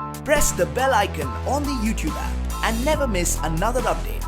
Press the bell icon on the YouTube app and never miss another update.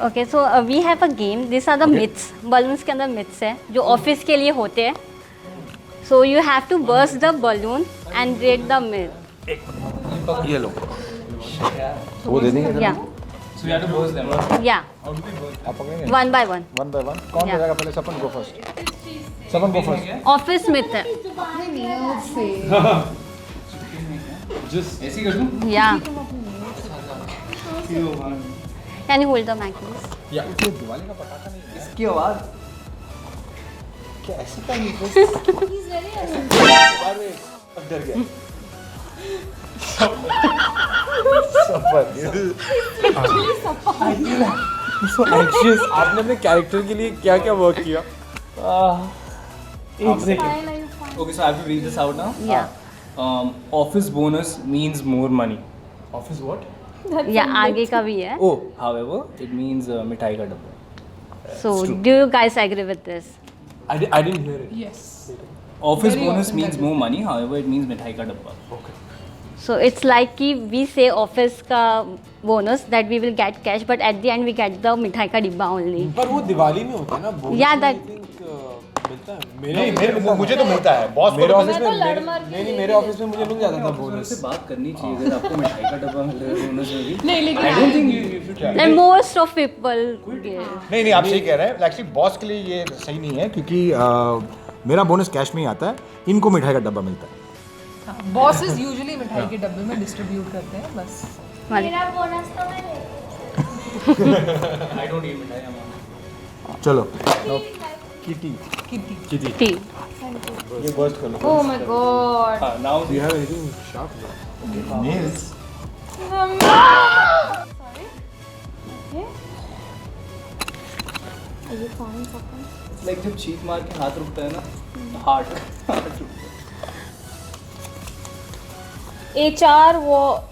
Okay so we have a game this are the myths balloons के अंदर myths है जो office के लिए होते हैं so you have to burst the balloon and break the myth ये लो वो दे देंगे या So you have to burst them. Right? या आप पकड़ेंगे one by one one by one कौन Yeah. करेगा पहले Sapan go first Sapan go first office myth है Just ऐसे ही कर दूँ? Yeah can you hold the mike please या ये दिवाली का पटाखा नहीं है इसकी आवाज़ क्या ऐसे का नहीं अरे डर गया So anxious. आपने अपने कैरेक्टर के लिए क्या क्या वर्क किया? एक second. Okay, so I have to read this out now. या Office bonus means more money. Office what? या आगे का भी है Oh, however, it means मिठाई का डब्बा. So do you guys agree with this I didn't hear it. Office bonus means more money. However, it means मिठाई का डब्बा. So it's like कि we say office का bonus that we will get cash, but at the end we get the मिठाई का डिब्बा only. पर वो दिवाली में होता है ना bonus Yeah, में that- I think, मिलता है नहीं मेरे मुझे तो मिलता है बॉस मेरे ऑफिस में नहीं मेरे ऑफिस में मुझे मिल जाता था बोनस से बात करनी चाहिए अगर आपको मिठाई का डब्बा मिल रहा है बोनस में भी. नहीं लेकिन I don't think you should. And most of people give. नहीं आप सही कह रहे हैं एक्चुअली बॉस के लिए ये सही नहीं है क्योंकि मेरा बोनस कैश में ही आता है इनको मिठाई का डब्बा मिलता है बॉसेस यूजुअली मिठाई के डब्बे में डिस्ट्रीब्यूट करते हैं बस. मेरा I don't eat मिठाई अम्मा. चलो किटी टी ये बर्स्ट कर लो Oh my god. Now Do you have anything sharp? Nails like जब चीख मार के हाथ रुकता है ना heart HR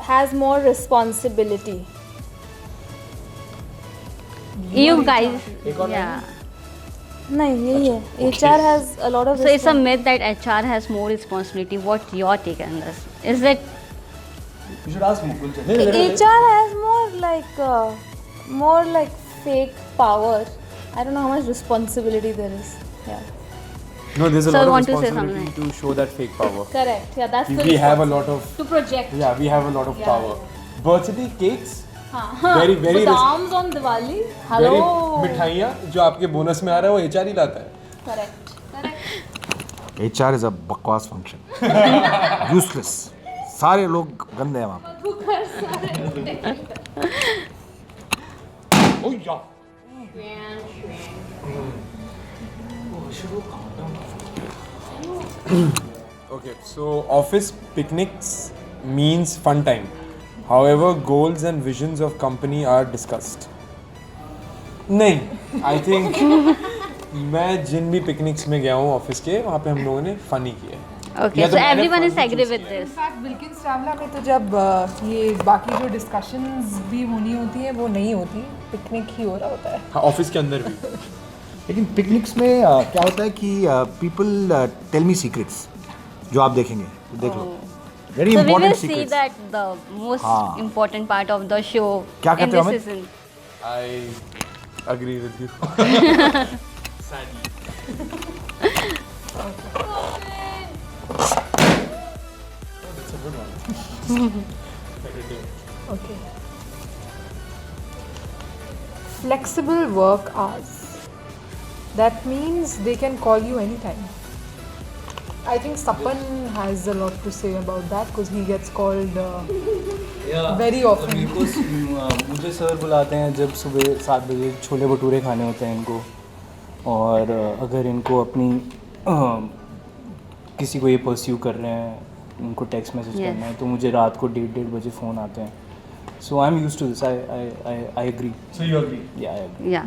has more responsibility. you guys yeah नहीं यही है. HR has a lot of. so it's a myth that HR has more responsibility what your take on this is it You should ask Mukul. HR has more like fake power. I don't know how much responsibility there is. Yeah. No, there's a Sir, lot of want to say responsibility to show that fake power. Correct. Yeah, that's the We have a responsibility. lot of To project. we have a lot of Yeah. power. Birthday cakes, हाँ. very very Badams on Diwali. very Hello. मिठाइयाँ जो आपके bonus में आ रहा है वो HR ही लाता है. Correct. HR इज अ बकवास फंक्शन यूजलेस सारे लोग गंदे हैं वहाँ पे ओ या Okay, so office picnics means fun time. However, goals and visions of company are discussed. नहीं, I think मैं जिन भी पिकनिक्स में गया हूँ ऑफिस के वहाँ पे हम लोगों ने फनी किया है. okay या so तो मैंने everyone fun is भी agree choose with किया है. this इनफैक्ट विल्किंस ट्रैवला में तो जब ये बाकी जो डिस्कशंस भी होनी होती हैं वो नहीं होती, पिकनिक ही हो रहा होता है. हाँ, ऑफिस के अंदर भी. लेकिन पिकनिक्स में क्या होता है कि पीपल टेल मी सीक्रेट्स जो आप देखेंगे तो देख लो very so we will important see secrets that the most हाँ. important part of the show क्या in कहते हो this Amit? season I agree with you. Okay. Flexible work hours. That means they can call you anytime. I think Sapan has a lot to say about that because he gets called very often. मुझे sir बुलाते हैं जब सुबह 7 बजे छोले भटूरे खाने होते हैं इनको और अगर इनको अपनी किसी को ये परस्यू कर रहे हैं इनको टेक्स्ट मैसेज Yes. करना है तो मुझे रात को 1:30 बजे फ़ोन आते हैं So I'm used to this. I agree. So you agree? Yeah, I agree. Yeah.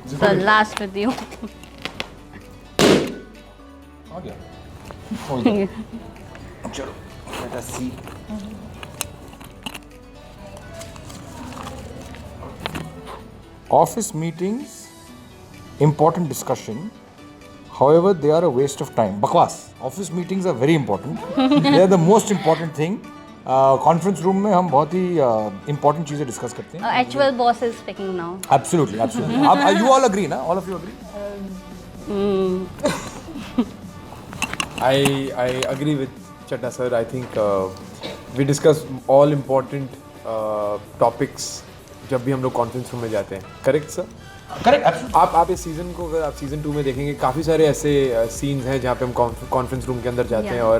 So last with you. आ गया हो गया चलो let us see office meetings important discussion however they are a waste of time बकवास office meetings are very important they are the most important thing conference room में हम बहुत ही important चीज़ें discuss करते हैं Actual boss is speaking now. Absolutely absolutely आप you all agree ना all of you agree I agree with Chadda sir. I think we discuss all important topics जब भी हम लोग कॉन्फ्रेंस रूम में जाते हैं. Correct sir? करेक्ट आप इस सीज़न को अगर आप सीज़न 2 में देखेंगे काफ़ी सारे ऐसे सीन्स हैं जहाँ पे हम कॉन्फ्रेंस रूम के अंदर जाते हैं Yeah. और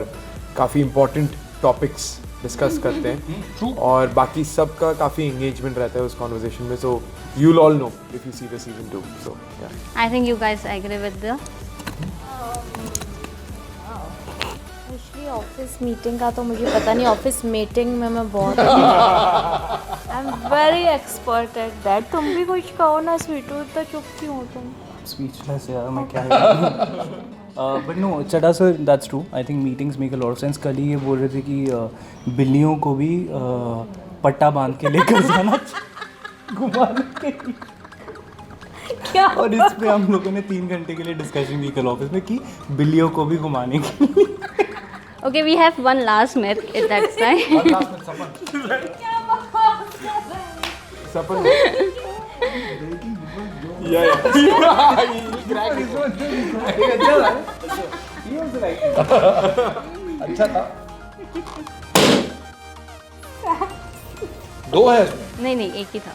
काफ़ी इंपॉर्टेंट टॉपिक्स डिस्कस करते हैं और बाकी सबका काफ़ी एंगेजमेंट रहता है उस कॉन्वर्जेशन में. So you will all know if you see the season 2. So I think you guys agree with the. Actually office meeting का तो मुझे पता नहीं. ऑफिस मीटिंग में मैं बहुत I am very expert at that. तुम भी कुछ कहो ना स्वीटू, इतना चुप क्यों हो तुम? Speechless, यार मैं क्या but no Chadha sir that's true. I think meetings make a lot of sense. कल ही ये बोल रहे थे कि बिल्लियों को भी पट्टा बांध के लेकर जाना घुमाने के लिए. क्या? और इस पे हम लोगों ने 3 घंटे के लिए डिस्कशन की कल ऑफिस में कि बिल्लियों को भी घुमाने के लिए. Okay, we have one last myth at that time. सपन अच्छा था दो है इसमें नहीं नहीं एक ही था.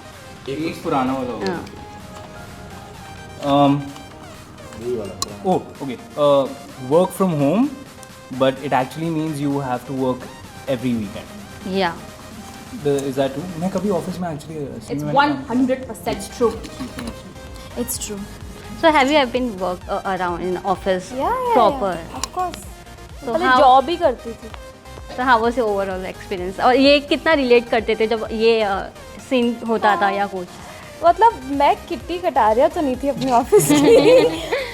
एक पुराना वाला होगा. हाँ. Oh, okay. Work from home, but it actually means you have to work every weekend. Yeah. Is that true? मैं कभी ऑफिस में actually It's 100% true. It's true. So have you ever been work around in office proper? Yeah. Of course. So पहले how job ही करती थी. so how was your overall experience? और ये कितना relate करते थे जब ये सीन होता था या कुछ? मतलब मैं किट्टी कटारिया तो नहीं थी अपने ऑफिस की,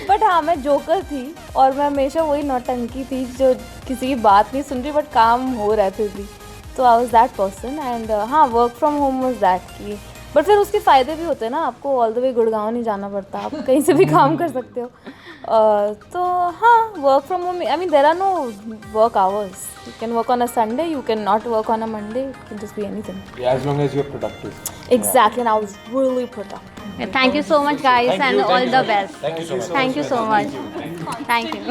बट हाँ मैं जोकर थी और मैं हमेशा वही नौटंकी थी जो किसी की बात नहीं सुन रही बट काम हो रहती थी. तो I was that person and हाँ work from home was that की. बट फिर उसके फ़ायदे भी होते हैं ना, आपको ऑल द वे गुड़गांव नहीं जाना पड़ता, आप कहीं से भी काम कर सकते हो. तो हाँ work from home, I mean there are no work hours. You can work on a Sunday, you can not work on a Monday, it can just be anything. as long as you're productive. Exactly, and I was really productive. Thank you so much guys and all the best. Thank you so much. Thank you.